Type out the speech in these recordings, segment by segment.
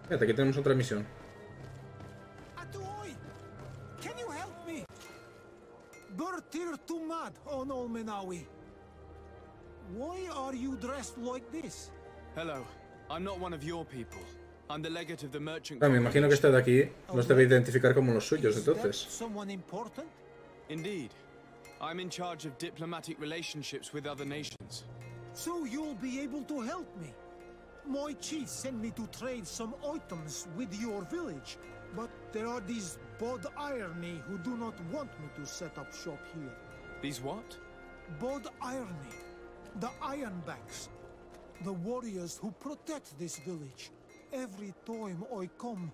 Fíjate, aquí tenemos otra misión. Why are you dressed like this? Hello, I'm not one of your people. I'm the legate of the merchant. Me imagino que este de aquí los debe identificar como los suyos, entonces. Someone important? Indeed. I'm in charge of diplomatic relationships with other nations. So you'll be able to help me. My chief sent me to trade some items with your village, but there are these Bod Irony who do not want me to set up shop here. These what? Bod Irony. The Ironbacks. The warriors who protect this village. Every time I come,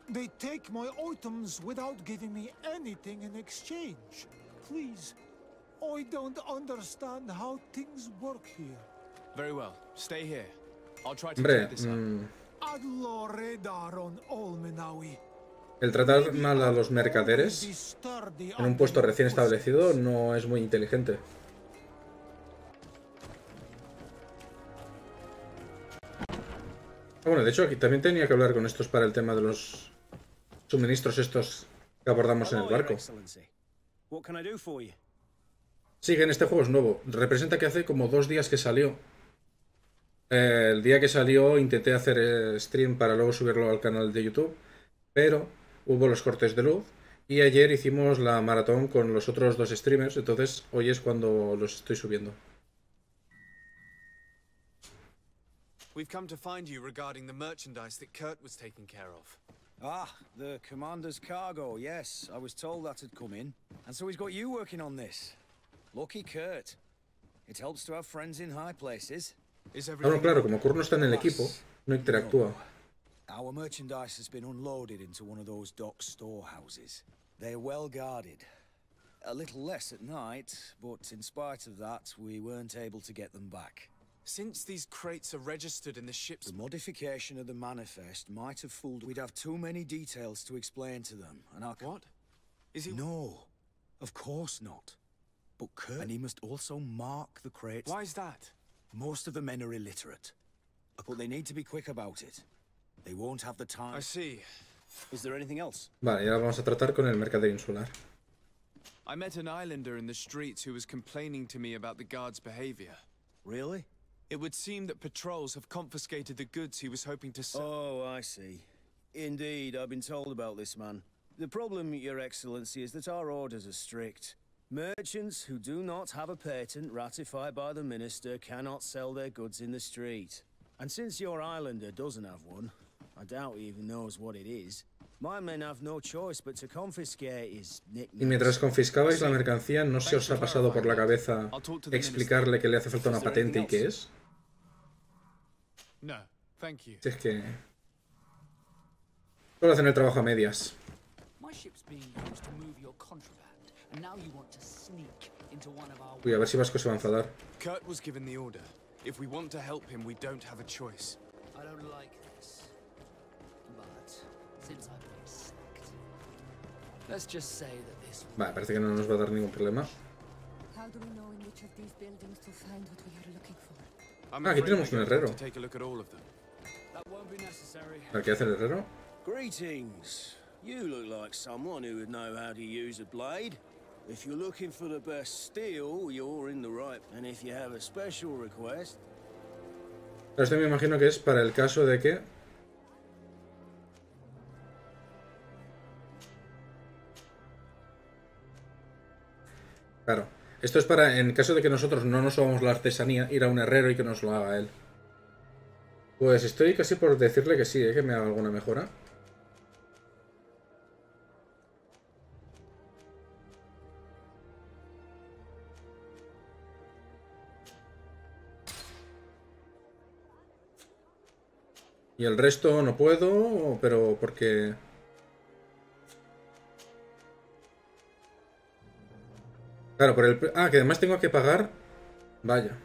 they take my items without giving me anything in exchange. Please, I don't understand how things work here. Very well. Stay here. I'll try to clear this up. El tratar mal a los mercaderes en un puesto recién establecido no es muy inteligente. Bueno, de hecho aquí también tenía que hablar con estos para el tema de los suministros estos que abordamos en el barco. Sí, que en este juego es nuevo. Representa que hace como 2 días que salió. El día que salió intenté hacer stream para luego subirlo al canal de YouTube, pero hubo los cortes de luz y ayer hicimos la maratón con los otros 2 streamers, entonces hoy es cuando los estoy subiendo. We've come to find you regarding the merchandise that Kurt was taking care of. Ah, the commander's cargo, yes. I was told that had come in. And so he's got you working on this. Lucky Kurt. It helps to have friends in high places. Bueno, claro, como Kurt no está en el equipo, no interactúa. Our merchandise has been unloaded into one of those dock storehouses. They're well guarded. A little less at night, but in spite of that, we weren't able to get them back. Since these crates are registered in the ship's... The modification of the manifest might have fooled... We'd have too many details to explain to them, and I... What? Is he... No, of course not. But Kurt... And he must also mark the crates... Why is that? Most of the men are illiterate, but they need to be quick about it. They won't have the time... I see. Is there anything else? Vale, ya vamos a tratar con el mercader insular. I met an islander in the streets who was complaining to me about the guards' behavior. Really? It would seem that patrols have confiscated the goods he was hoping to sell. Oh, I see. Indeed, I've been told about this man. The problem, Your Excellency, is that our orders are strict. Merchants who do not have a patent ratified by the minister cannot sell their goods in the street. And since your islander doesn't have one, I doubt he even knows what it is. My men have no choice but to confiscate his nicknames. Y mientras confiscabais la mercancía, ¿no se os ha pasado por la cabeza explicarle que le hace falta una patente y qué es? No, thank you. Si es que... solo hacen el trabajo a medias. Uy, a ver si Vasco se va a enfadar. Kurt was given the order. If we want to help him, we don't have a choice. I don't like this. But since I've been sacked, let's just say that this... Vale, parece que no nos va a dar ningún problema. How do we know in which of these buildings to find what we are looking for? I'm aquí tenemos un herrero. to take a look at all of them. That won't be necessary. ¿Para qué hace el herrero? Greetings. You look like someone who would know how to use a blade. If you're looking for the best steel, you're in the right. And if you have a special request... Esto me imagino que es para el caso de que... Claro, esto es para, en caso de que nosotros no nos hagamos la artesanía, ir a un herrero y que nos lo haga él. Pues estoy casi por decirle que sí, que me haga alguna mejora. Y el resto no puedo, pero porque... Claro, por el... Ah, que además tengo que pagar... Vaya.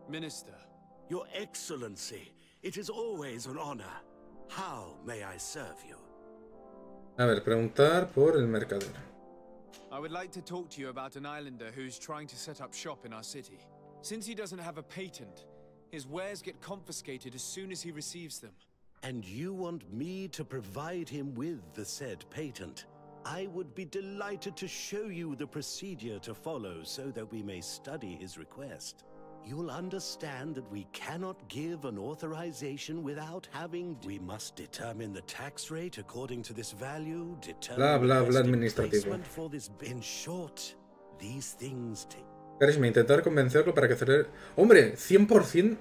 Minister. Your Excellency, it is always an honor. How may I serve you? A ver, preguntar por el mercader. I would like to talk to you about an islander who's trying to set up shop in our city. Since he doesn't have a patent, his wares get confiscated as soon as he receives them. And you want me to provide him with the said patent? I would be delighted to show you the procedure to follow so that we may study his request. You'll understand that we cannot give an authorization without having... We must determine the tax rate according to this value, Bla, bla, bla, administrativo. placement for this... In short, these things take... Carisma, intentar convencerlo para que acelere... ¡Hombre! 100%...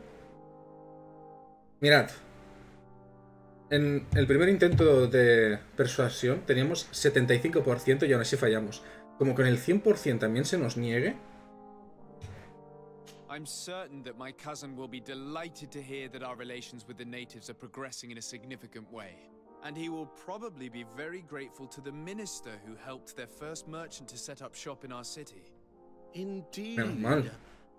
Mirad. En el primer intento de persuasión teníamos 75% y aún así fallamos. Como con el 100% también se nos niegue... I'm certain that my cousin will be delighted to hear that our relations with the natives are progressing in a significant way. And he will probably be very grateful to the minister who helped their first merchant to set up shop in our city. Indeed.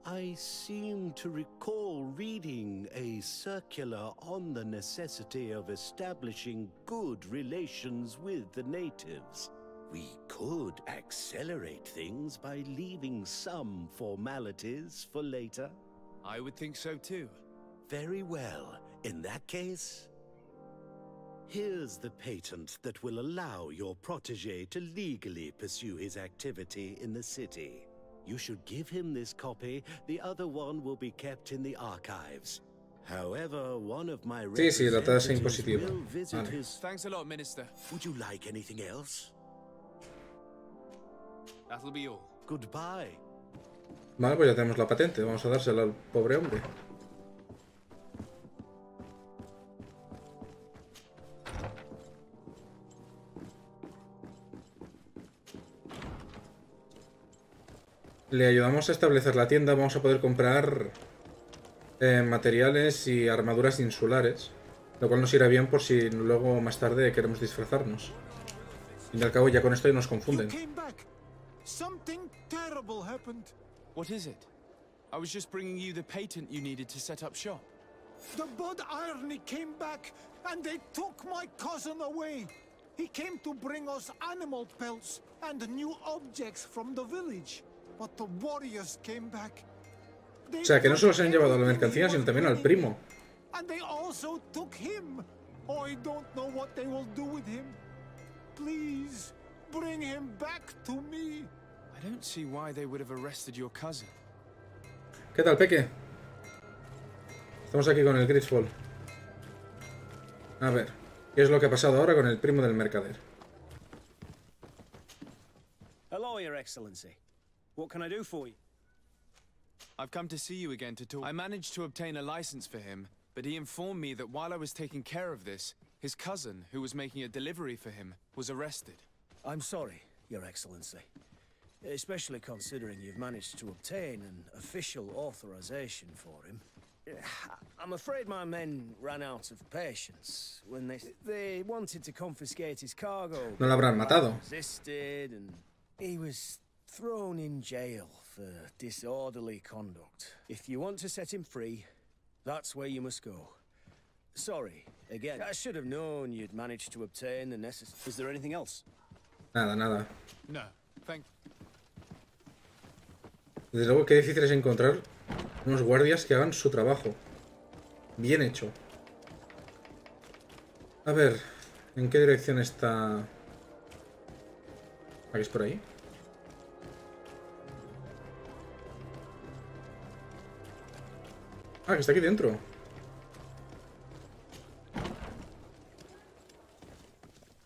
I seem to recall reading a circular on the necessity of establishing good relations with the natives. We could accelerate things by leaving some formalities for later. I would think so too. Very well. In that case, here's the patent that will allow your protege to legally pursue his activity in the city. You should give him this copy. The other one will be kept in the archives. However, one of my Sí, la tasa representatives impositiva. will visit Vale. his... Thanks a lot, Minister. Would you like anything else? That'll be all. Goodbye. Vale, pues ya tenemos la patente. Vamos a dársela al pobre hombre. Le ayudamos a establecer la tienda. Vamos a poder comprar materiales y armaduras insulares. Lo cual nos irá bien por si luego más tarde queremos disfrazarnos. Y al cabo ya con esto ya nos confunden. Something terrible happened. What is it? I was just bringing you the patent you needed to set up shop. The Bud Irony came back, and they took my cousin away. He came to bring us animal pelts and new objects from the village. But the warriors came back. O sea, que no solo se han llevado la mercancía, sino también al primo. And they also took him. I don't know what they will do with him. Please, bring him back to me. I don't see why they would have arrested your cousin. ¿Qué tal, Peque? Estamos aquí con el Greedfall. A ver, ¿qué es lo que ha pasado ahora con el primo del mercader? Hello, Your Excellency. What can I do for you? I've come to see you again to talk. I managed to obtain a license for him, but he informed me that while I was taking care of this, his cousin, who was making a delivery for him, was arrested. I'm sorry, Your Excellency. Especially considering you've managed to obtain an official authorization for him. I'm afraid my men ran out of patience when they wanted to confiscate his cargo. No lo habrán matado. Resisted, and he was thrown in jail for disorderly conduct. If you want to set him free, that's where you must go. Sorry, again. I should have known you'd managed to obtain the necessary... Is there anything else? Nada, nada. No, thank... Desde luego que difícil es encontrar unos guardias que hagan su trabajo. Bien hecho. A ver, ¿en qué dirección está? ¿Aquí es por ahí? Ah, que está aquí dentro.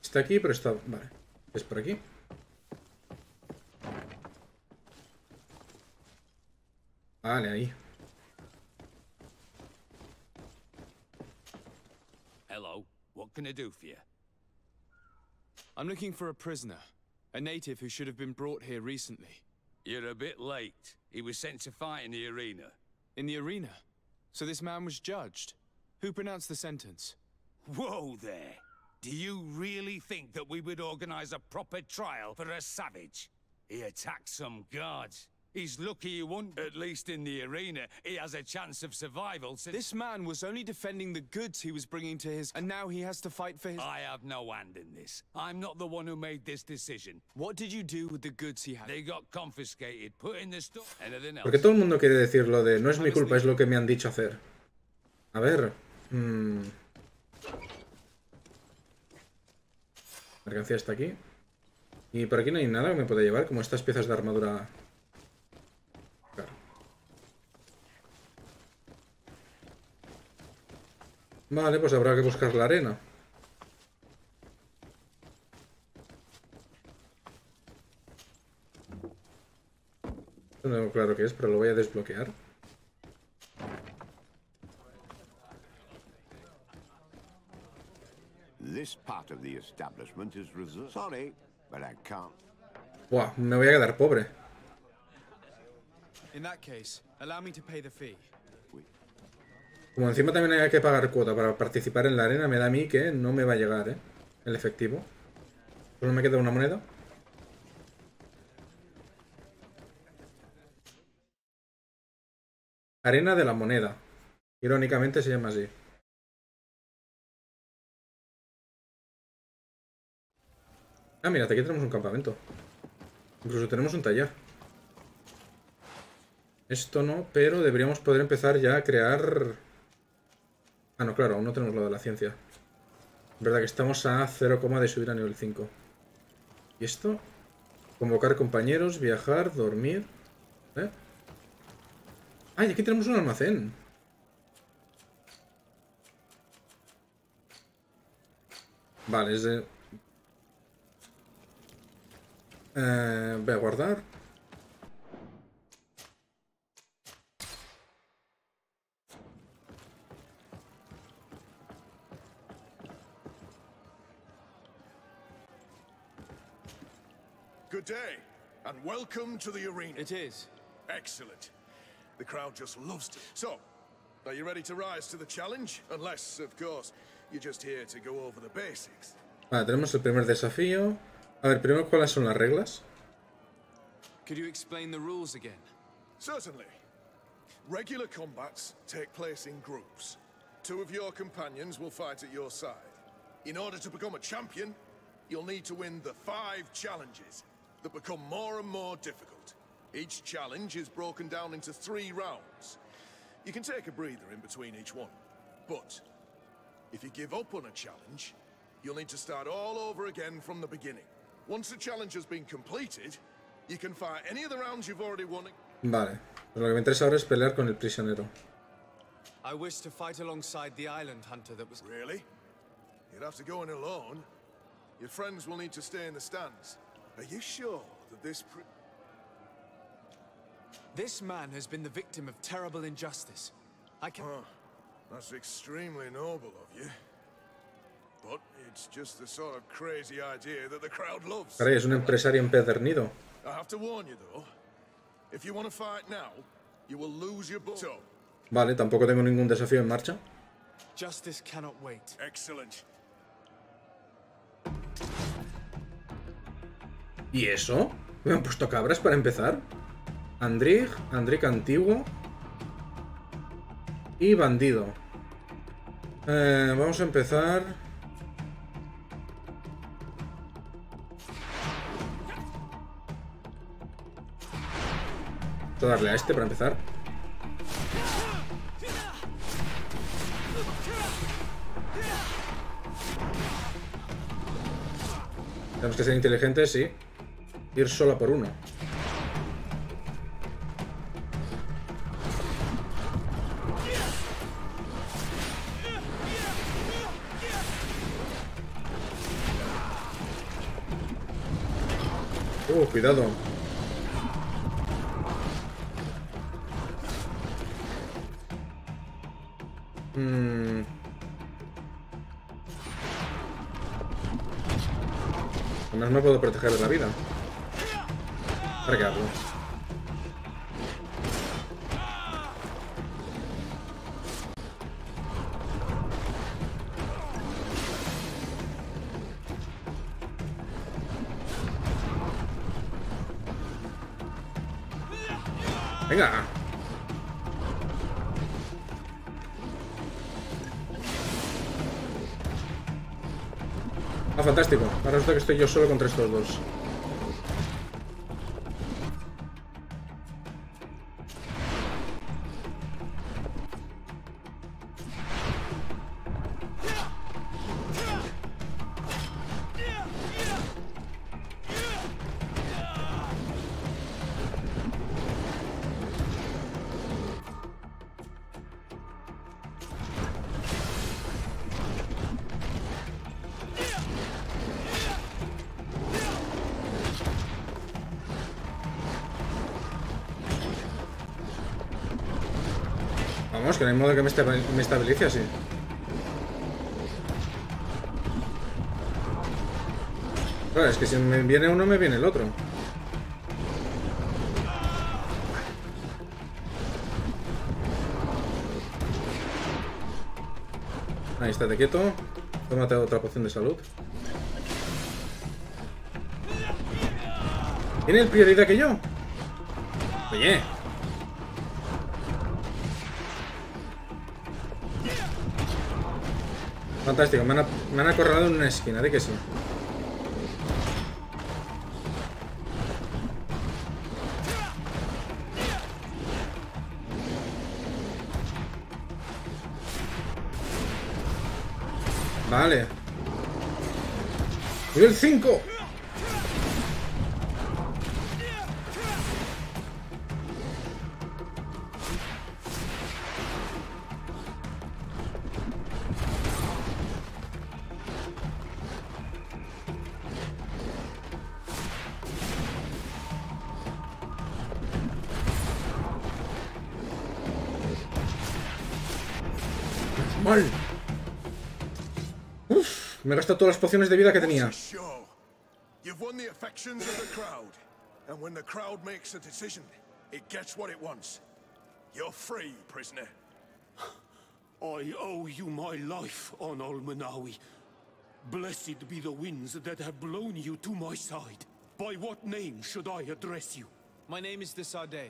Está aquí, pero está... Vale. ¿Es por aquí? Vale, ahí. Hello, what can I do for you? I'm looking for a prisoner. A native who should have been brought here recently. You're a bit late. He was sent to fight in the arena. In the arena? So this man was judged? Who pronounced the sentence? Whoa there! Do you really think that we would organize a proper trial for a savage? He attacked some guards. He's lucky he won't, at least in the arena. He has a chance of survival since... This man was only defending the goods he was bringing to his... And now he has to fight for his... I have no hand in this. I'm not the one who made this decision. What did you do with the goods he had? They got confiscated, put in the store. Anything else? Porque todo el mundo quiere decir lo de no es mi culpa, es lo que me han dicho hacer. A ver... Mercancía está aquí. Y por aquí no hay nada que me pueda llevar, como estas piezas de armadura. Claro. Vale, pues habrá que buscar la arena. No tengo claro qué es, pero lo voy a desbloquear. This part of the establishment is reserved. Sorry, but I can't. Buah, me voy a quedar pobre. In that case, allow me to pay the fee. Como encima también hay que pagar cuota para participar en la arena, me da a mí que no me va a llegar, el efectivo. Solo me queda una moneda. Arena de la moneda. Irónicamente se llama así. Ah, mira, aquí tenemos un campamento. Incluso tenemos un taller. Esto no, pero deberíamos poder empezar ya a crear... Ah, no, claro, aún no tenemos lo de la ciencia. Es verdad que estamos a 0, de subir a nivel 5. ¿Y esto? Convocar compañeros, viajar, dormir... Ah, y aquí tenemos un almacén. Vale, es de... voy a guardar. Good day, and welcome to the arena. It is. Excellent. The crowd just loves to. So, are you ready to rise to the challenge? Unless, of course, you're just here to go over the basics. Vale, tenemos el primer desafío. A ver, primero, ¿cuáles son las reglas? Could you explain the rules again? Certainly. Regular combats take place in groups. 2 of your companions will fight at your side. In order to become a champion, you'll need to win the 5 challenges that become more and more difficult. Each challenge is broken down into 3 rounds. You can take a breather in between each one. But if you give up on a challenge, you'll need to start all over again from the beginning. Once the challenge has been completed, you can fight any of the rounds you've already won. Vale, pues lo que me interesa ahora es pelear con el prisionero. I wish to fight alongside the island hunter that was... Really? You'd have to go in alone. Your friends will need to stay in the stands. Are you sure that this... This man has been the victim of terrible injustice. I can... That's extremely noble of you. But it's just the sort of crazy idea that the crowd loves. Caray, es un empresario empedernido. I have to warn you though. If you want to fight now, you will lose your boat. Vale, tampoco tengo ningún desafío en marcha. Justice cannot wait. Excellent. ¿Y eso? ¿Me han puesto cabras para empezar? Andrig antiguo y bandido. Vamos a empezar. Voy a darle a este para empezar. Tenemos que ser inteligentes, sí. Ir sola por uno. Cuidado. Además no puedo proteger de la vida. Cargarlo. Venga. Ah, fantástico. Ahora resulta que estoy yo solo contra estos dos. Vamos, que no hay modo que me estabilice así. Claro, es que si me viene uno, me viene el otro. Ahí, estate quieto. Tómate otra poción de salud. ¿Tiene el prioridad que yo? Oye. Fantástico, me han acorralado en una esquina, de que sí. Vale. Nivel 5. Mal. Uf, me he gastado todas las pociones de vida que tenía. You've won the affections of the crowd, and when the crowd makes a decision, it gets what it wants. You're free, prisoner. I owe you my life, Onol Manawi. Blessed be the winds that have blown you to my side. By what name should I address you? My name is Desade.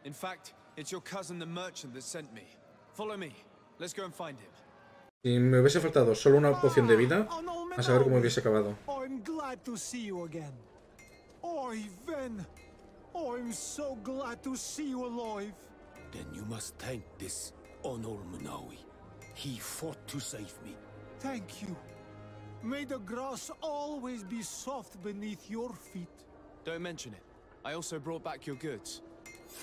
In fact, it's your cousin the merchant that sent me. Follow me. Let's go and find him. Si me hubiese faltado solo una poción de vida, a saber cómo hubiese acabado. I'm glad to see you again. Oi, Ven. I'm so glad to see you alive. Then you must thank this Onol Manawi. He fought to save me. Thank you. May the grass always be soft beneath your feet. Don't mention it. I also brought back your goods.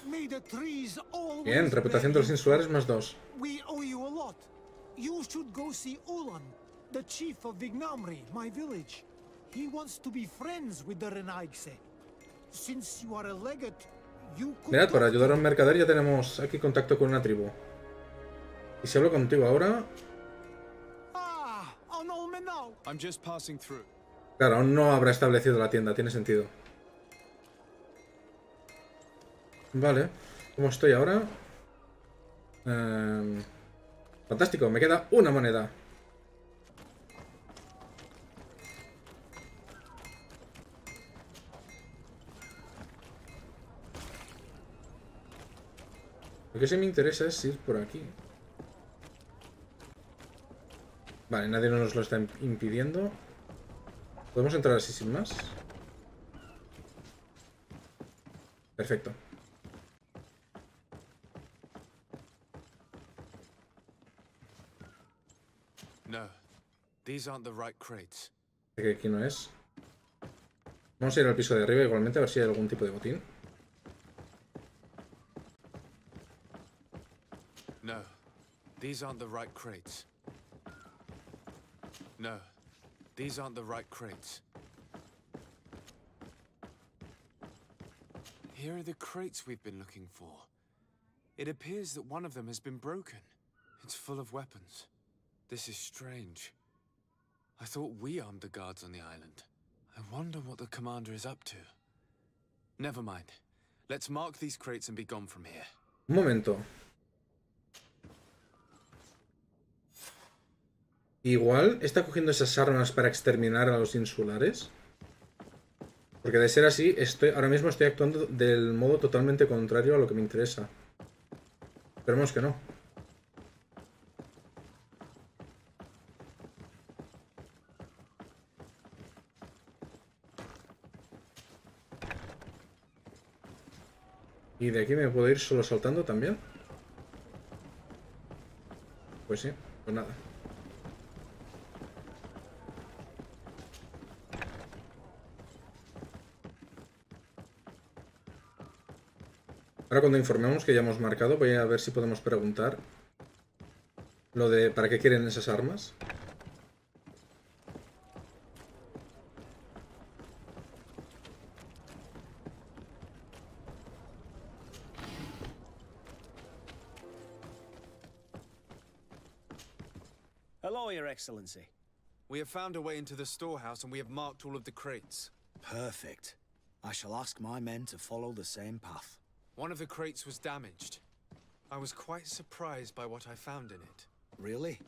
May the trees always Bien, reputación de los insulares más 2. We owe you a lot. You should go see Ulan, the chief of Vignamri, my village. He wants to be friends with the Renaigse. Since you are a legate, you could... Mirad, para ayudar a un mercader ya tenemos aquí contacto con una tribu. Y si hablo contigo ahora... I'm just passing through. Claro, aún no habrá establecido la tienda, tiene sentido. Vale, ¿cómo estoy ahora? Fantástico, me queda una moneda. Lo que sí me interesa es ir por aquí. Vale, nadie nos lo está impidiendo. ¿Podemos entrar así sin más? Perfecto. No, these aren't the right crates. Que aquí no es. Vamos a ir al piso de arriba igualmente a ver si hay algún tipo de botín. No, these aren't the right crates. No, these aren't the right crates. Here are the crates we've been looking for. It appears that one of them has been broken. It's full of weapons. This is strange. I thought we armed the guards on the island. I wonder what the commander is up to. Never mind. Let's mark these crates and be gone from here. Un momento. Igual está cogiendo esas armas para exterminar a los insulares. Porque de ser así, ahora mismo estoy actuando del modo totalmente contrario a lo que me interesa. Esperemos que no. ¿Y de aquí me puedo ir solo saltando también? Pues sí, pues nada. Ahora cuando informemos que ya hemos marcado, voy a ver si podemos preguntar lo de ¿para qué quieren esas armas? Hello, Your Excellency. We have found a way into the storehouse and we have marked all of the crates. Perfect. I shall ask my men to follow the same path. One of the crates was damaged. I was quite surprised by what I found in it. Really?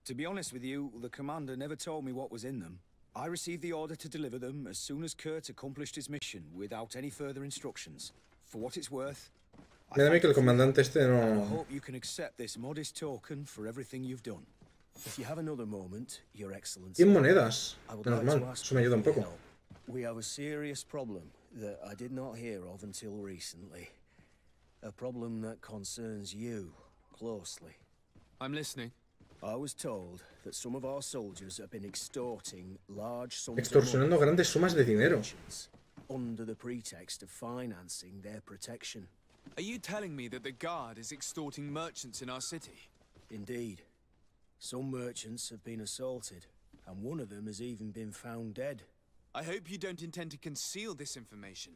To be honest with you, the commander never told me what was in them. I received the order to deliver them as soon as Kurt accomplished his mission, without any further instructions. For what it's worth, Me da a mí que el comandante este I no... hope you can accept this modest token for everything you've done. If you have another moment, Your Excellency, 100 monedas. I would Menos like to mal, ask eso me ayuda un for your poco. help. We have a serious problem that I did not hear of until recently. A problem that concerns you closely. I'm listening. I was told that some of our soldiers have been extorting large sums of Extorsionando money grandes sumas de dinero. under the pretext of financing their protection. Are you telling me that the guard is extorting merchants in our city? Indeed. Some merchants have been assaulted, and one of them has even been found dead. I hope you don't intend to conceal this information.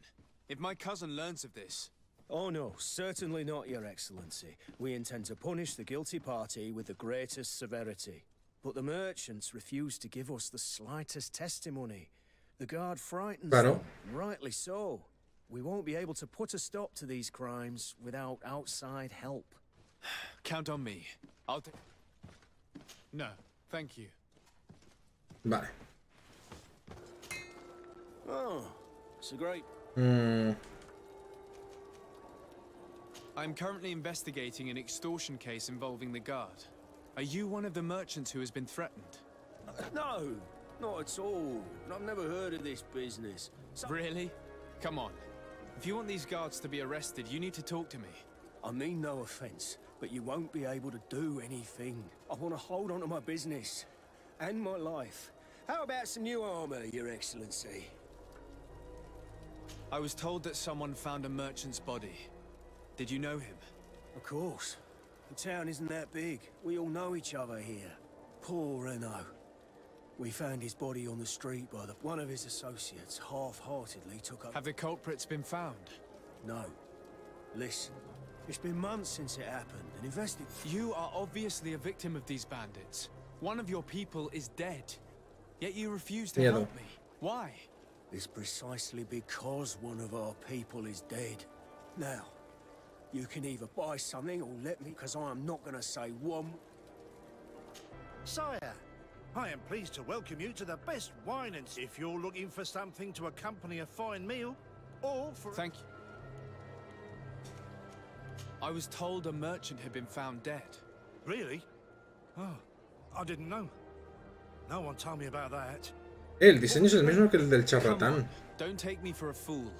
If my cousin learns of this... Oh no, certainly not, Your Excellency. We intend to punish the guilty party with the greatest severity. But the merchants refuse to give us the slightest testimony. The guard frightens them, rightly so. We won't be able to put a stop to these crimes without outside help. Count on me. I'll take... No, thank you. Vale. Oh, it's a great... I'm currently investigating an extortion case involving the guard. Are you one of the merchants who has been threatened? No, not at all. I've never heard of this business. Really? Come on. If you want these guards to be arrested, you need to talk to me. I mean no offense, but you won't be able to do anything. I want to hold on to my business and my life. How about some new armor, Your Excellency? I was told that someone found a merchant's body. Did you know him? Of course. The town isn't that big. We all know each other here. Poor Renault. We found his body on the street by one of his associates half-heartedly took up... Have the culprits been found? No. Listen. It's been months since it happened, and You are obviously a victim of these bandits. One of your people is dead. Yet you refuse to help me. Why? It's precisely because one of our people is dead. Now, you can either buy something or let me, because I am not going to say one... Sire, I am pleased to welcome you to the best wine and... If you're looking for something to accompany a fine meal, or for... Thank you. I was told a merchant had been found dead. Really? Oh, I didn't know. No one told me about that. El diseño es el mismo que el del charlatán. Don't take me for a fool.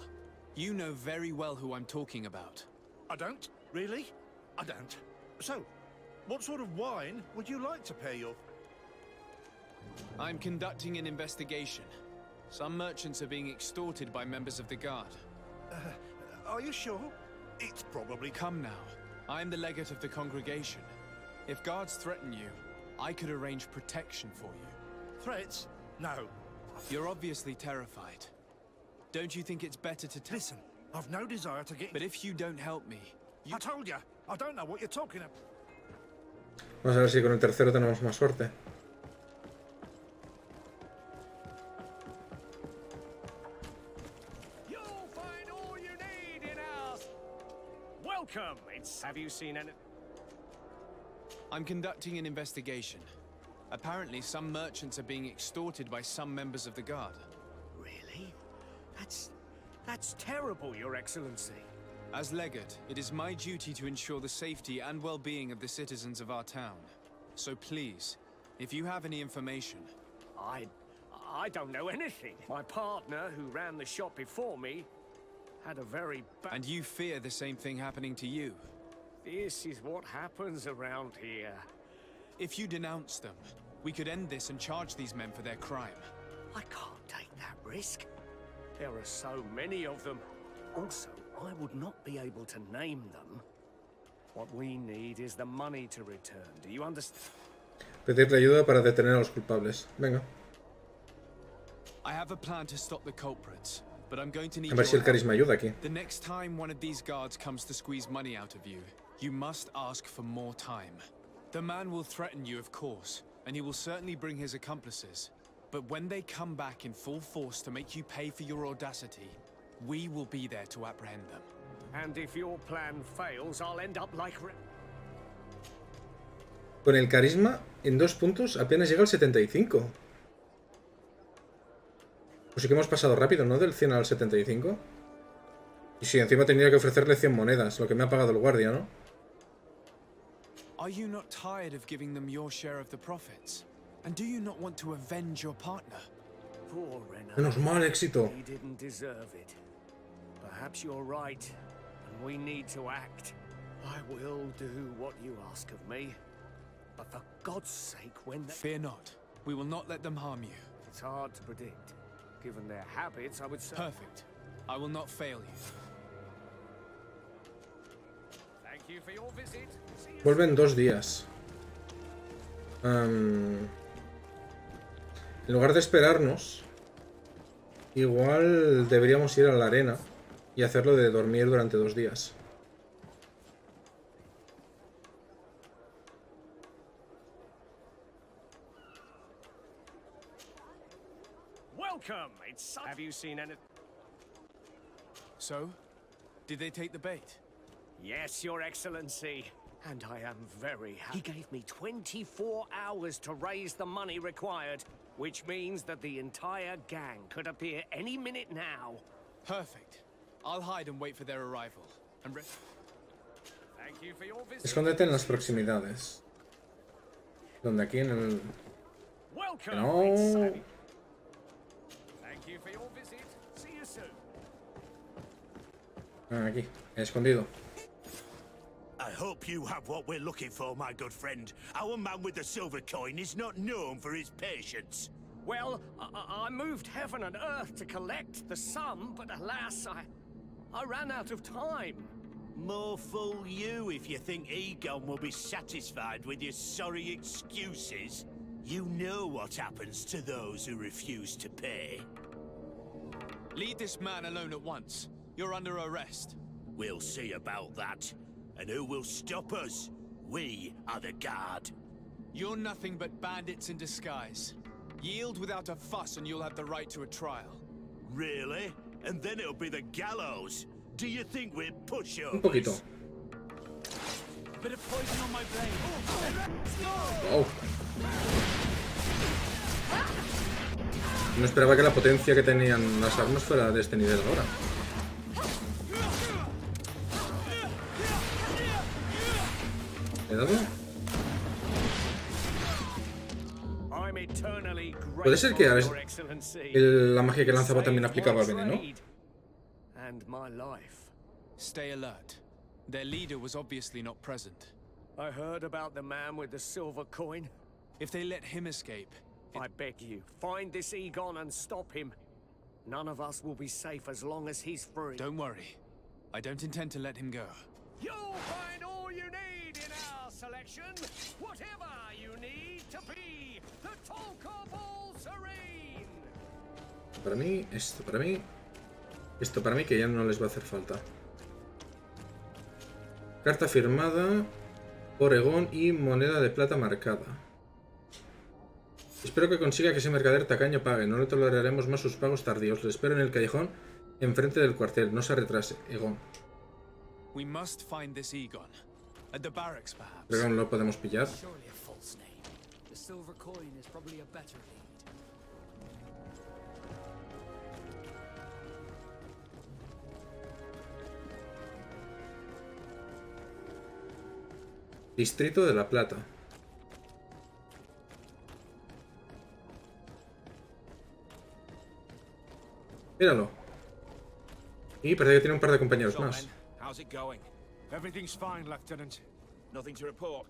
You know very well who I'm talking about. I don't? Really? I don't. So, what sort of wine would you like to pair your... I'm conducting an investigation. Some merchants are being extorted by members of the guard. Are you sure? It's probably... Come now. I am the legate of the congregation. If guards threaten you, I could arrange protection for you. Threats? No. You're obviously terrified. Don't you think it's better to... Listen, I've no desire to get... But if you don't help me... I told you, I don't know what you're talking about. Vamos a ver si con el tercero tenemos más suerte. You'll find all you need in our... Welcome! Have you seen any... I'm conducting an investigation. Apparently, some merchants are being extorted by some members of the guard. Really? That's terrible, Your Excellency. As legate, it is my duty to ensure the safety and well-being of the citizens of our town. So please, if you have any information... I don't know anything. My partner, who ran the shop before me, had a very bad... And you fear the same thing happening to you? This is what happens around here. If you denounce them, we could end this and charge these men for their crime. I can't take that risk. There are so many of them. Also, I would not be able to name them. What we need is the money to return. Do you understand? Pedirle ayuda para detener a los culpables. Venga. I have a plan to stop the culprits, but I'm going to need A ver si el carisma ayuda aquí. The next time one of these guards comes to squeeze money out of you, you must ask for more time. The man will threaten you, of course, and he will certainly bring his accomplices. But when they come back in full force to make you pay for your audacity, we will be there to apprehend them. And if your plan fails, I'll end up like... Con el carisma, en 2 puntos, apenas llega al 75. Pues sí que hemos pasado rápido, ¿no? Del 100 al 75. Y sí, encima he tenido que ofrecerle 100 monedas, lo que me ha pagado el guardia, ¿no? Are you not tired of giving them your share of the profits? And do you not want to avenge your partner? Poor Renner. Menos mal, éxito. He didn't deserve it. Perhaps you're right, and we need to act. I will do what you ask of me. But for God's sake, when they... Fear not. We will not let them harm you. It's hard to predict. Given their habits, I would say... Perfect. I will not fail you. Thank you for your visit. Vuelve en 2 días. En lugar de esperarnos, igual deberíamos ir a la arena y hacerlo de dormir durante 2 días. Welcome. Have you seen any... So, did they take the bait? Yes, Your Excellency. And I am very happy. He gave me 24 hours to raise the money required, which means that the entire gang could appear any minute now. Perfect. I'll hide and wait for their arrival. And Thank you for your visit. Escóndete en las proximidades. Donde aquí en el... Welcome. No. Thank you for your visit. See you soon. Aquí, escondido. I hope you have what we're looking for, my good friend. Our man with the silver coin is not known for his patience. Well, I moved heaven and earth to collect the sum, but alas, I ran out of time. More fool you if you think Egon will be satisfied with your sorry excuses. You know what happens to those who refuse to pay. Leave this man alone at once. You're under arrest. We'll see about that. And who will stop us? We are the guard. You're nothing but bandits in disguise. Yield without a fuss and you'll have the right to a trial. Really? And then it'll be the gallows? Do you think we're pushovers? Un poquito. Bit of poison on my blade. Oh. No esperaba que la potencia que tenían las armas fuera de este nivel ahora. ¿He dado? Puede ser que la magia que lanzaba también aplicaba veneno. Stay alert. Their leader was obviously not present. I heard about the man with the silver coin. If they let him escape... I beg you, find this Egon and stop him. None of us will be safe as long as he's free. Don't worry. I don't intend to let him go. You'll find all you need in our selection. Whatever you need to be the talk of all serene. Para mí, esto para mí. Esto para mí que ya no les va a hacer falta. Carta firmada, Oregón y moneda de plata marcada. Espero que consiga que ese mercader tacaño pague. No le toleraremos más sus pagos tardíos. Le espero en el callejón enfrente del cuartel. No se retrase, Egon. We must find this Egon. At the barracks, perhaps. Creo que aún lo podemos pillar. Surely a false name. The silver coin is probably a better lead. Distrito de La Plata. Míralo. Y parece que tiene un par de compañeros más. How's it going? Everything's fine, Lieutenant. Nothing to report.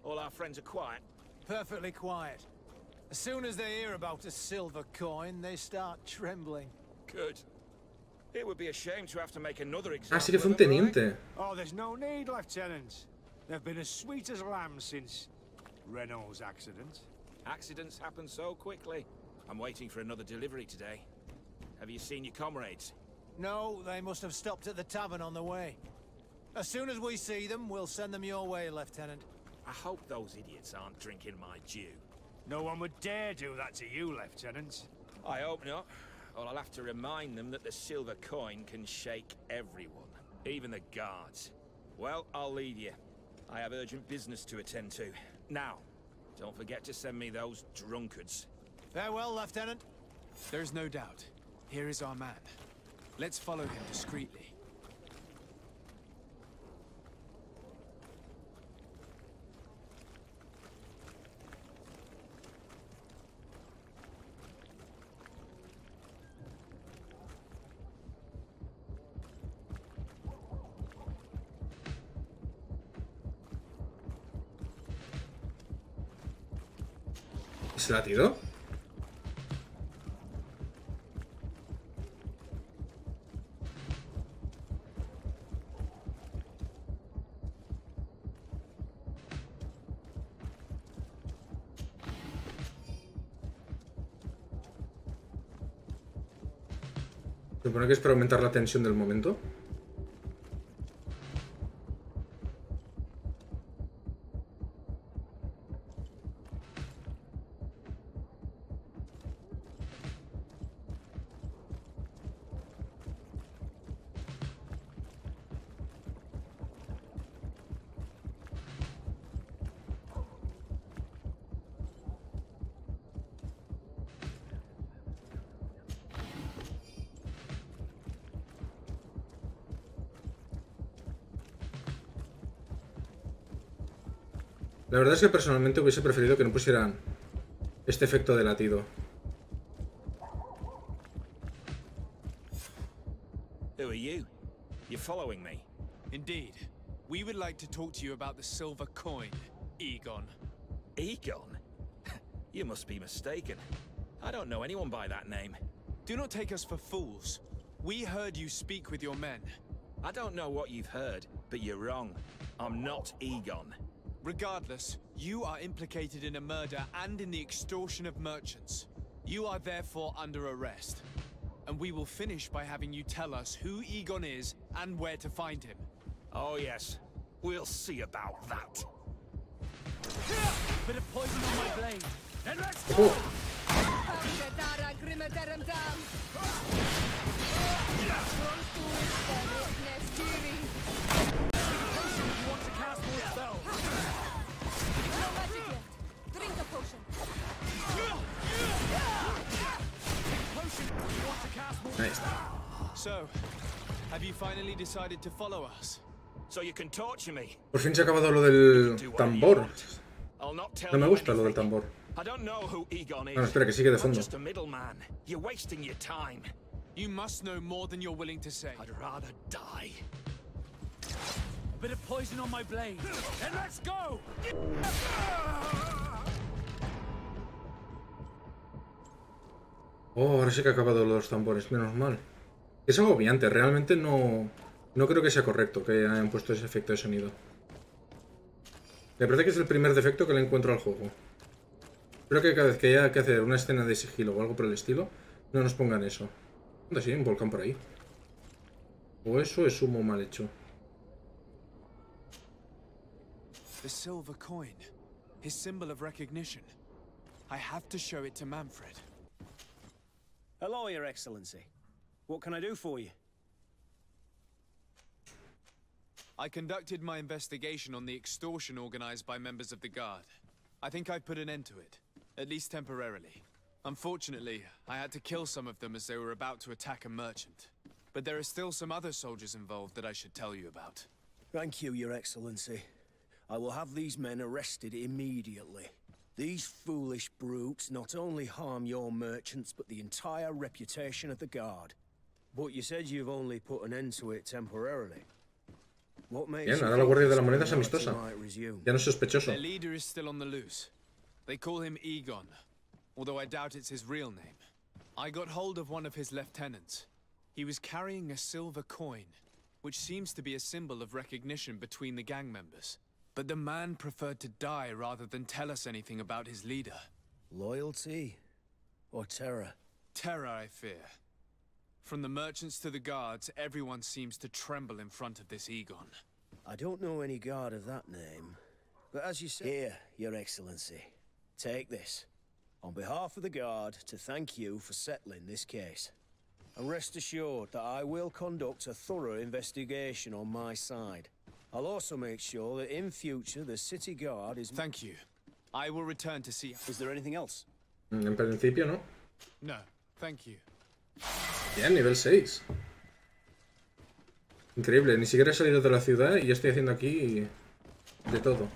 All our friends are quiet. Perfectly quiet. As soon as they hear about a silver coin, they start trembling. Good. It would be a shame to have to make another Ah, example. sí que fue un teniente. Oh, there's no need, Lieutenant. They've been as sweet as lambs since Renault's accident. Accidents happen so quickly. I'm waiting for another delivery today. Have you seen your comrades? No, they must have stopped at the tavern on the way. As soon as we see them, we'll send them your way, Lieutenant. I hope those idiots aren't drinking my dew. No one would dare do that to you, Lieutenant. I hope not. Or I'll have to remind them that the silver coin can shake everyone, even the guards. Well, I'll leave you. I have urgent business to attend to. Now, don't forget to send me those drunkards. Farewell, Lieutenant. There's no doubt. Here is our man. Let's follow him discreetly. ¿Se la tiró? ¿Se supone que es para aumentar la tensión del momento? La verdad es que personalmente hubiese preferido que no pusieran este efecto de latido. Who are you? You're following me? Indeed. We would like to talk to you about the silver coin, Egon. Egon? You must be mistaken. I don't know anyone by that name. Do not take us for fools. We heard you speak with your men. I don't know what you've heard, but you're wrong. I'm not Egon. Regardless, you are implicated in a murder and in the extortion of merchants. You are therefore under arrest. And we will finish by having you tell us who Egon is and where to find him. Oh yes, we'll see about that. Bit of poison on my blade. Then let's go! You want to cast more spells? No magic yet. Drink the potion. Ahí está. So, have you finally decided to follow us? So you can torture me. Por fin se ha acabado lo del tambor. No me gusta lo del tambor. I don't know who Egon is. No, espera, que sigue de fondo. I'm just a middleman. You're wasting your time. You must know more than you're willing to say. I'd rather die. A bit of poison on my blade. Then let's go! Oh, ahora sí que ha acabado lo de los tambores, menos mal. Es agobiante, realmente no creo que sea correcto que hayan puesto ese efecto de sonido. Me parece que es el primer defecto que le encuentro al juego. Espero que cada vez que haya que hacer una escena de sigilo o algo por el estilo, no nos pongan eso. ¿Dónde sí? Un volcán por ahí. O eso es humo mal hecho. The silver coin. His symbol of recognition. I have to show it to Manfred. Hello, Your Excellency. What can I do for you? I conducted my investigation on the extortion organized by members of the Guard. I think I've put an end to it, at least temporarily. Unfortunately, I had to kill some of them as they were about to attack a merchant. But there are still some other soldiers involved that I should tell you about. Thank you, Your Excellency. I will have these men arrested immediately. These foolish brutes not only harm your merchants, but the entire reputation of the Guard. But you said you've only put an end to it temporarily. What makes Bien, you ahora la think Guardia de la this Moneda es criminality amistosa. might resume? Ya no es sospechoso. Their leader is still on the loose. They call him Egon, although I doubt it's his real name. I got hold of one of his lieutenants. He was carrying a silver coin, which seems to be a symbol of recognition between the gang members. But the man preferred to die rather than tell us anything about his leader. Loyalty or terror? Terror, I fear. From the merchants to the guards, everyone seems to tremble in front of this Egon. I don't know any guard of that name, but as you say... Here, Your Excellency. Take this. On behalf of the Guard, to thank you for settling this case. And rest assured that I will conduct a thorough investigation on my side. I'll also make sure that in future the City Guard is... Thank you. I will return to see... Is there anything else? En principio, no. No, thank you. Bien, nivel 6. Increíble, ni siquiera he salido de la ciudad y ya estoy haciendo aquí de todo.